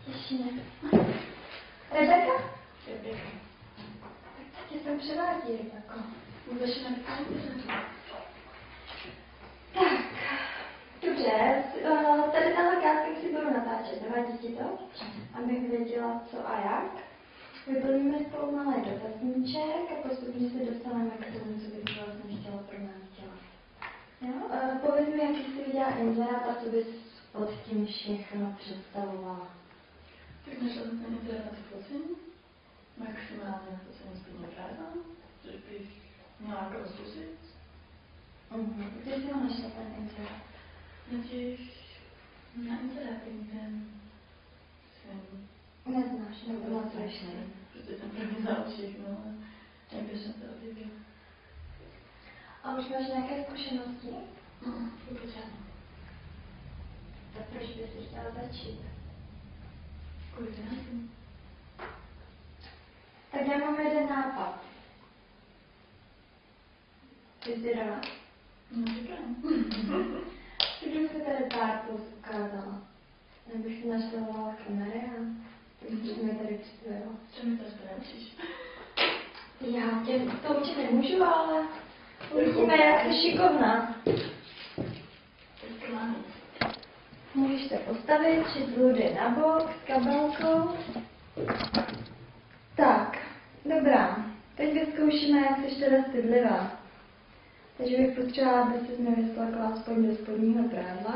Těšíme. Rebeka? Rebeka. Tak co tě sem převádí, Rebeko? Začneme k Tak, dobře, tady tahle kázka si budu natáčet, nevadí ti to? Abych věděla, co a jak. Vyplníme spolu malý dotazníček a postupně se dostaneme k tomu, co bych vlastně chtěla pro nás dělat. Jo? Pověz mi, jaký jsi viděla inzerát a co bys pod tím všechno představovala. Tak našla jsem ten inzerát na focení, maximálně na focení spodní práva, že bych měla jako zkusit. Kde jsi ho našla ten inzerát? Na inzeráty, ten jsem Neznáš, nebyla strašný. Protože jsem první znala všechno a jak jsem to objevila. A už máš nějaké zkušenosti? Vůbec žádnou. Tak proč bys si chtěla začít? Kvůli financím. Tak já mám jeden nápad. Ty jsi doma? No, říkám. Tak bych se tady pár plus ukázala. Já bych si naštavovala kamery a tak bych mi tady připravila. Co mi to zbraníš? Já tě to určitě nemůžu, ale uvidíme, jak jsi šikovná. Teďka mám nic. Můžeš se postavit, šidlu jde na bok s kabelkou. Tak, dobrá. Teď vyzkoušíme, jak jsi teda stydlivá. Takže bych potřebovala, aby se mi vyslekla aspoň do spodního prádla.